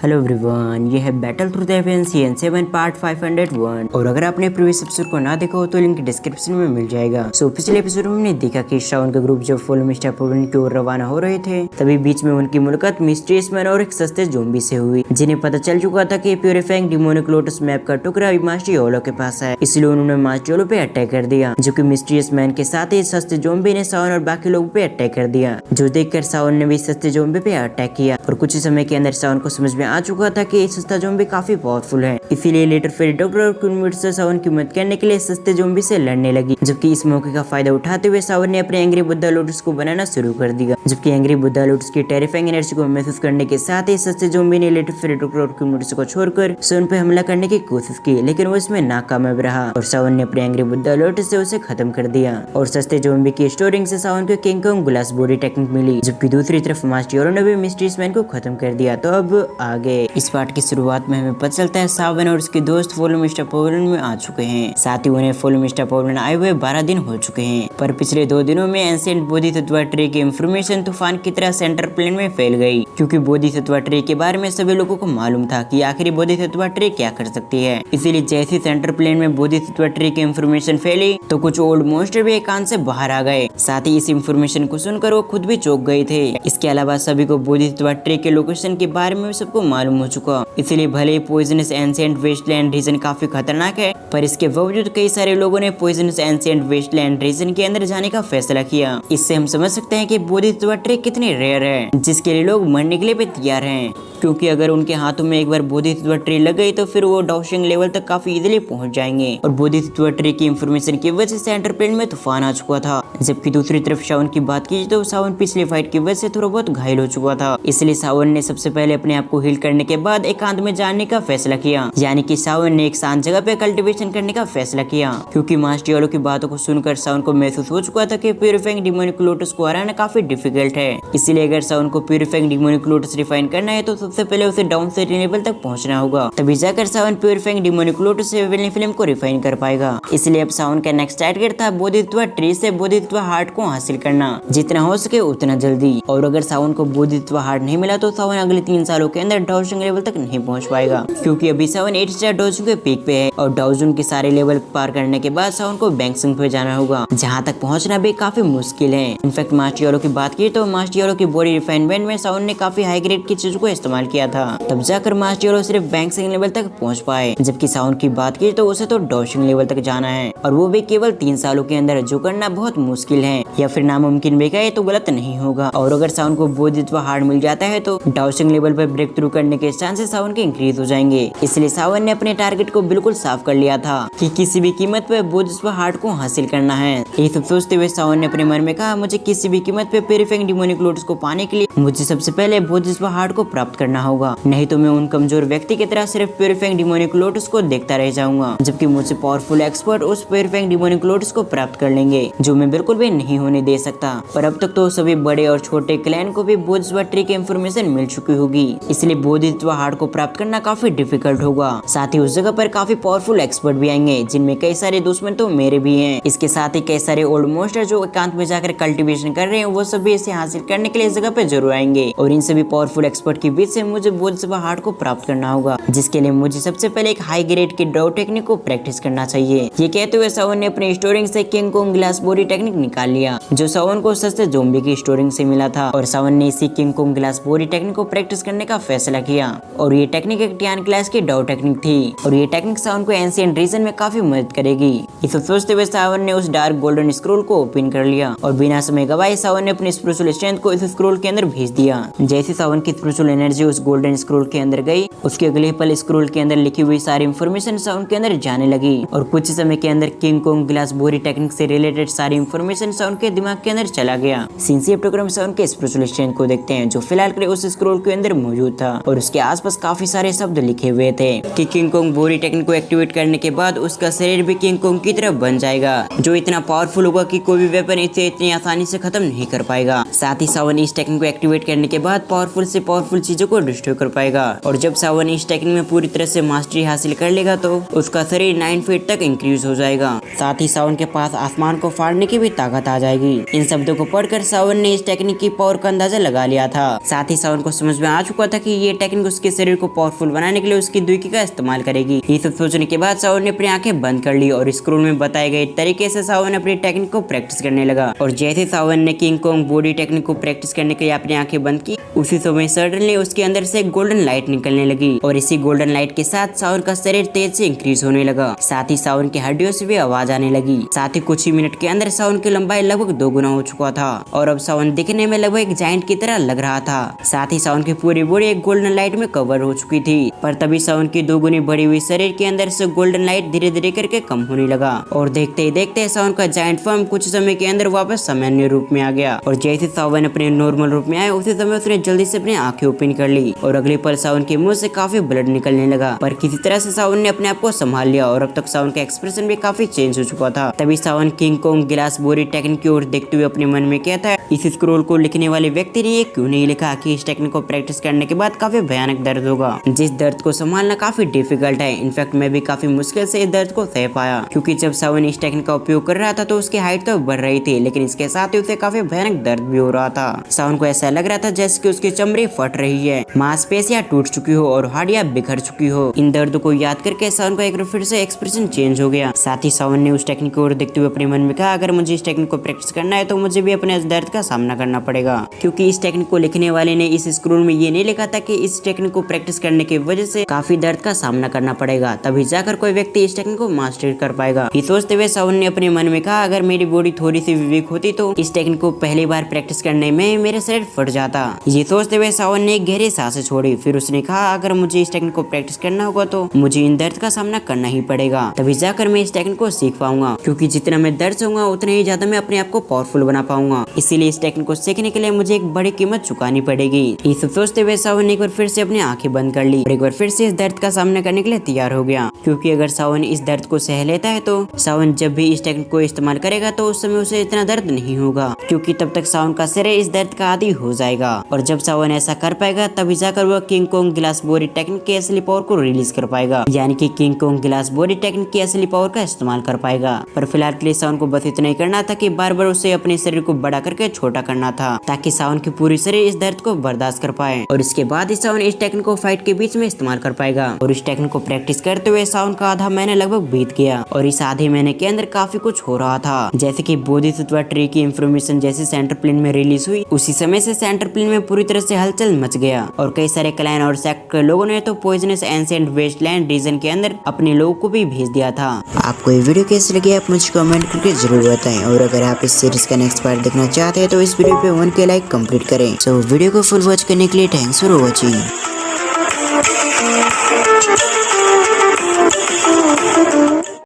Hello everyone, ये है battle through the haven season 7 part 501। और अगर आपने प्रीवियस एपिसोड को ना देखा हो तो लिंक डिस्क्रिप्शन में मिल जाएगा। सो पिछले एपिसोड में हमने देखा कि श्रावण का ग्रुप जब फुल मिस्टर प्रोविन की ओर रवाना हो रहे थे, तभी बीच में उनकी मुलाकात मिस्ट्रियस मैन और एक सस्ते ज़ॉम्बी से हुई, जिन्हें पता चल चुका था कि प्यूरिफाइंग डिमोनिक लोटस मैप का टुकड़ा अभी मास्टर योलो के पास है, इसलिए उन्होंने मास्टर योलो पे अटैक कर दिया, जो कि मिस्ट्रियस मैन के साथ ही सस्ते ज़ॉम्बी ने सावन और बाकी लोगों पे अटैक कर दिया। जो देखकर सावन ने भी सस्ते ज़ॉम्बी पे अटैक किया और कुछ ही समय के अंदर सावन को समझ में आ चुका था कि सस्ता ज़ॉम्बी काफी पावरफुल है, इसीलिए लेटर फिर डॉक्टर और क्वीन से सावन की मदद करने के लिए सस्ते ज़ॉम्बी से लड़ने लगी। जबकि इस मौके का फायदा उठाते हुए सावन ने अपने एंग्री बुद्धा लोटस को बनाना शुरू कर दिया। जबकि एंग्री बुद्धा लोटस की टेरिफाइंग एनर्जी को महसूस करने के साथ ही सस्ते ज़ॉम्बी ने लेटर फिर डॉक्टर और क्वीन को छोड़कर सावन पे हमला करने की कोशिश की, लेकिन वो इसमें नाकामयाब रहा और सावन ने अपने एंग्री बुद्धा लोटस से उसे खत्म कर दिया। और सस्ते ज़ॉम्बी की स्टोरिंग से सावन को King Kong glass body technique मिली, जबकि दूसरी तरफ मास्टर योलो ने भी मिस्ट्रियस मैन को खत्म कर दिया। तो अब आगे इस पार्ट की शुरुआत में हमें पता चलता है सावन और उसके दोस्त फुल मिस्टर प्रोविन में आ चुके हैं। साथ ही उन्हें फुल मिस्टर प्रोविन आए हुए 12 दिन हो चुके हैं, पर पिछले 2 दिनों में एंशिएंट बोधिसत्व ट्री की इंफॉर्मेशन तूफान की तरह सेंटर प्लेन में फैल गई, क्योंकि बोधिसत्व ट्री के बारे में सभी लोगों को मालूम था कि आखिरी बोधिसत्व ट्री क्या कर सकती है। इसीलिए जैसे सेंटर प्लेन में बोधिसत्व ट्री की इंफॉर्मेशन फैली तो कुछ ओल्ड मॉन्स्टर भी एकांत से बाहर आ गए। साथ ही इस इंफॉर्मेशन को सुनकर वो खुद भी चौंक गए थे। इसके अलावा सभी को बोधिसत्व ट्री के लोकेशन के बारे में सबको मालूम हो चुका, इसलिए भले ही पॉइजनस एंशिएंट वेस्टलैंड रीजन काफी खतरनाक है, पर इसके बावजूद कई सारे लोगों ने पॉइजनस एंशिएंट वेस्टलैंड रीजन के अंदर जाने का फैसला किया। इससे हम समझ सकते हैं कि बोधिसत्व ट्री कितनी रेयर है, जिसके लिए लोग मरने के लिए भी तैयार हैं, क्योंकि अगर उनके हाथों में एक बार बोधिसत्व ट्री लग गई तो फिर वो डाउशिंग लेवल तक काफी इजीली पहुंच जाएंगे। और बोधिसत्व ट्री की इंफॉर्मेशन की वजह से सेंटर प्लेन में तूफान आ चुका था। जबकि दूसरी तरफ सावन की बात की तो सावन पिछली फाइट की वजह से थोड़ा बहुत घायल हो चुका था, इसलिए सावन ने सबसे पहले अपने आप को हील करने के बाद एकांत में जाने का फैसला किया, यानी कि सावन ने एक शांत जगह पे कल्टीवेशन करने का फैसला किया, क्योंकि मास्टर योलो की बातों को सुनकर सावन को महसूस हो चुका था कि प्यूरिफाइंग डिमोनिक लोटस को हराना काफी डिफिकल्ट है। इसलिए अगर सावन को प्यूरिफाइंग डिमोनिक लोटस रिफाइन करना है तो सबसे पहले उसे डाउन से लेवल तक पहुंचना होगा, तभी जाकर सावन प्यूरिफाइंग डिमोनिक लोटस से वेलनी फिल्म को रिफाइन कर पाएगा। इसलिए अब सावन का नेक्स्ट टारगेट था बोधिसत्व ट्री से बोधिसत्व हार्ट को हासिल करना, जितना हो सके उतना जल्दी। और अगर सावन को बोधिसत्व हार्ट नहीं मिला तो सावन अगले 3 सालों के अंदर डाउशिंग लेवल तक नहीं पहुंच पाएगा, क्योंकि अभी सावन 8 स्टार डाउशिंग के पीक पे है और डाउशिंग के सारे लेवल पार करने के बाद सावन को बैंक्सिंग पे जाना होगा, जहां तक पहुंचना भी काफी मुश्किल है। इनफैक्ट मास्टर योलो की बात की तो मास्टर योलो की बॉडी रिफाइनमेंट में सावन ने काफी हाई ग्रेड की चीजों को इस्तेमाल किया था, तब जाकर मास्टर योलो सिर्फ बैंक्सिंग लेवल तक पहुंच पाए। जबकि सावन की बात की तो उसे तो डाउशिंग लेवल तक जाना है, और वो भी केवल 3 सालों के अंदर, जो करना बहुत मुश्किल है या फिर नामुमकिन भी कहे तो गलत नहीं होगा। और अगर सावन को बोधिसत्व हार्ट मिल जाता है तो डाउशिंग लेवल पर ब्रेक थ्रू करने के चांसेस सावन के इंक्रीज हो जाएंगे। इसलिए सावन ने अपने टारगेट को बिल्कुल साफ कर लिया था कि किसी भी कीमत पर बोधिसत्व हार्ट को हासिल करना है। ये सब सोचते हुए सावन ने अपने मन में कहा, मुझे किसी भी कीमत पे प्यूरिफाइंग डिमोनिक लोटस को पाने के लिए मुझे सबसे पहले बोधिसत्व हार्ट को प्राप्त करना होगा, नहीं तो मैं उन कमजोर व्यक्ति की तरह सिर्फ प्यूरिफाइंग डिमोनिक लोटस को देखता रह जाऊंगा, जबकि मुझसे पावरफुल एक्सपर्ट उस प्यूरिफाइंग डिमोनिक लोटस को प्राप्त कर लेंगे, जो मैं बिल्कुल भी नहीं होने दे सकता। पर अब तक तो सभी बड़े और छोटे क्लैन को भी बोधिसत्व ट्री की इंफॉर्मेशन मिल चुकी होगी, इसलिए बोधिसत्व हार्ट को प्राप्त करना काफी डिफिकल्ट होगा। साथ ही उस जगह पर काफी पावरफुल एक्सपर्ट भी आएंगे, जिनमें कई सारे दुश्मन तो मेरे भी हैं। इसके साथ ही कई सारे ओल्ड मॉन्स्टर जो एकांत में जाकर कल्टीवेशन कर रहे हैं, वो सभी इसे हासिल करने के लिए इस जगह पे जरूर आएंगे। और इन सभी पावरफुल एक्सपर्ट के बीच से मुझे बोधिसत्व हार्ट को प्राप्त करना होगा, जिसके लिए मुझे सबसे पहले एक हाई ग्रेड की ड्रॉ टेक्निक को प्रैक्टिस करना चाहिए। ये कहते हुए सावन ने अपने स्टोरिंग से king Kong glass body technique निकाल लिया, जो सावन को सस्ते ज़ॉम्बी की स्टोरिंग से मिला था। और सावन ने इसी king Kong glass body technique को प्रैक्टिस करने का फैसला किया, और ये टेक्निक एक टियान क्लास की ड्रॉ टेक्निक थी, और ये टेक्निक सावन को एंशिएंट रीजन में काफी मदद करेगी। इसे सोचते हुए सावन ने उस डार्क गोल्डन स्क्रोल को ओपन कर लिया, और बिना समय गवाए सावन ने अपनी स्पिरिचुअल स्ट्रेंथ को इस स्क्रोल के अंदर भेज दिया। जैसे सावन की स्पिरिचुअल एनर्जी उस गोल्डन स्क्रोल के अंदर गई, उसके अगले पल स्क्रोल के अंदर लिखी हुई सारी इंफॉर्मेशन सावन के अंदर जाने लगी, और कुछ समय के अंदर king Kong glass body technique से रिलेटेड सारी इंफॉर्मेशन सावन के दिमाग के अंदर चला गया। सिंसियर प्रोग्राम सावन के स्पिरिचुअल स्ट्रेंथ को देखते हैं, जो फिलहाल के लिए उस स्क्रोल के अंदर मौजूद था, और उसके आसपास काफी सारे शब्द लिखे हुए थे कि किंग कोंग बॉडी टेक्निक को एक्टिवेट करने के बाद उसका शरीर भी किंग कोंग की तरफ बन जाएगा, जो इतना पावरफुल होगा कि कोई भी वेपन इसे इतनी आसानी से खत्म नहीं कर पाएगा। साथ ही सावन इस टेक्निक को एक्टिवेट करने के बाद पावरफुल से पावरफुल चीजों को डिस्ट्रॉय कर पाएगा, और जब सावन इस टेक्निक में पूरी तरह से मास्टरी हासिल कर लेगा तो उसका शरीर 9 फीट तक इंक्रीज हो जाएगा। साथ ही सावन के पास आसमान को फाड़ने की भी ताकत आ जाएगी। इन शब्दों को पढ़कर सावन ने इस टेक्निक की पावर का अंदाजा लगा लिया था। साथ ही सावन को समझ में आ चुका था कि ये टेक्निक उसके शरीर को पावरफुल बनाने के लिए उसकी दुई का इस्तेमाल करेगी। ये सब सोचने के बाद सावन ने अपनी आंखें बंद कर ली और स्क्रोल में बताए गए तरीके से सावन अपनी टेक्निक को प्रैक्टिस करने लगा। और जैसे सावन ने किंग कॉन्ग बॉडी टेक्निक को प्रैक्टिस करने के लिए अपनी आंखें बंद की, उसी समय सडनली उसके अंदर से गोल्डन लाइट निकलने लगी और इसी गोल्डन लाइट के साथ सावन का शरीर तेज से इंक्रीज होने लगा। साथ ही सावन की हड्डियों से भी आवाज आने लगी। साथ ही कुछ ही मिनट के अंदर सावन की लंबाई लगभग 2 गुना हो चुका था और अब सावन दिखने में लगभग एक जायंट की तरह लग रहा था। साथ ही सावन की पूरी बॉडी एक गोल्डन लाइट में कवर हो चुकी थी। पर तभी सावन की 2 गुनी बढ़ी हुई शरीर के अंदर से गोल्डन लाइट धीरे धीरे करके कम होने लगा और देखते ही देखते सावन का जायंट फॉर्म कुछ समय के अंदर वापस सामान्य रूप में आ गया। और जैसे सावन अपने नॉर्मल रूप में आया, उसी समय उसने जल्दी से अपनी आंखें ओपन कर ली और अगले पल सावन के मुंह से काफी ब्लड निकलने लगा। पर किसी तरह से सावन ने अपने आप को संभाल लिया और अब तक सावन का एक्सप्रेशन भी काफी चेंज हो चुका था। तभी Sawan King Kong glass body technique की ओर देखते हुए अपने मन में कहता है, इस स्क्रोल को लिखने वाले व्यक्ति ने ये क्यों नहीं लिखा कि इस टेक्निक को प्रैक्टिस करने के बाद काफी भयानक दर्द होगा, जिस दर्द को संभालना काफी डिफिकल्ट है। इनफैक्ट मैं भी काफी मुश्किल से इस दर्द को सह पाया, क्योंकि जब सावन इस टेक्निक का उपयोग कर रहा था तो उसकी हाइट तो बढ़ रही थी, लेकिन इसके साथ ही उसे काफी भयानक दर्द भी हो रहा था। सावन को ऐसा लग रहा था जैसे कि उसकी चमड़ी फट रही है, मांसपेशियां टूट चुकी हो और हड्डियां बिखर चुकी हो। इन दर्द को याद करके सावन का एक बार फिर से एक्सप्रेशन चेंज हो गया। साथ ही सावन ने उस टेक्निक को देखते हुए अपने मन में कहा, अगर मुझे इस टेक्निक को प्रैक्टिस करना है तो मुझे भी अपने इस दर्द का सामना करना पड़ेगा, क्योंकि इस टेक्निक को लिखने वाले ने इस स्क्रोल में ये नहीं लिखा था कि इस टेक्निक को प्रैक्टिस करने की वजह से काफी दर्द का सामना करना पड़ेगा, तभी जाकर कोई व्यक्ति इस टेक्निक को मास्टर कर पाएगा। ये सोचते हुए सावन ने अपने मन में कहा, अगर मेरी बॉडी थोड़ी सी वीक होती तो इस टेक्निक को पहली बार प्रैक्टिस करने में मेरा शरीर फट जाता। ये सोचते हुए सावन ने गहरी सांसें छोड़ी। फिर उसने कहा, अगर मुझे इस टेक्निक को प्रैक्टिस करना होगा तो मुझे इन दर्द का सामना करना ही पड़ेगा, तभी जाकर मैं इस टेक्निक को सीख पाऊंगा, क्योंकि जितना मैं दर्द सहूंगा उतना ही ज्यादा मैं अपने आप को पावरफुल बना पाऊंगा। इसीलिए इस टेक्निक को सीखने के लिए मुझे एक बड़ी कीमत चुकानी पड़ेगी। ये सब सोचते हुए सावन ने एक बार फिर से अपनी आंखें बंद कर ली और एक बार फिर से इस दर्द का सामना करने के लिए तैयार हो गया, क्योंकि अगर सावन इस दर्द को सह लेता है तो सावन जब भी इस टेक्निक को इस्तेमाल करेगा तो उस समय उसे इतना दर्द नहीं होगा, क्योंकि तब तक सावन का शरीर इस दर्द का आदी हो जाएगा। और जब सावन ऐसा कर पाएगा तभी जाकर वह king Kong glass body technique की असली पावर को रिलीज कर पाएगा, यानी कि king Kong glass body technique की असली पावर का इस्तेमाल कर पाएगा। पर फिलहाल के लिए सावन को बस इतना ही करना था कि बार बार उसे अपने शरीर को बड़ा करके छोटा करना था, ताकि सावन की पूरी शरीर इस दर्द को बर्दाश्त कर पाए। और इसके बाद ही सावन इस टेक्निक को फाइट के बीच में इस्तेमाल कर पाएगा। और इस टेक्निक को प्रैक्टिस करते हुए सावन का आधा महीना लगभग बीत गया और इस आधे महीने के अंदर काफी कुछ हो रहा था, जैसे कि बोधिसत्व ट्री की इंफॉर्मेशन जैसे सेंटर प्लेन में रिलीज हुई, उसी समय से सेंटर प्लेन में पूरी तरह से हलचल मच गया और कई सारे क्लैन और सेक्ट के लोगों ने तो पॉइजनस एंशिएंट वेस्टलैंड रीजन के अंदर अपने लोगों को भी भेज दिया था। आपको ये वीडियो कैसी लगी आप मुझे कमेंट करके जरूर बताएं, और अगर आप इस सीरीज का नेक्स्ट पार्ट देखना चाहते हैं तो इस वीडियो पे 1K लाइक कंप्लीट करें। सो वीडियो को फुल वॉच करने के लिए थैंक्स फॉर वॉचिंग।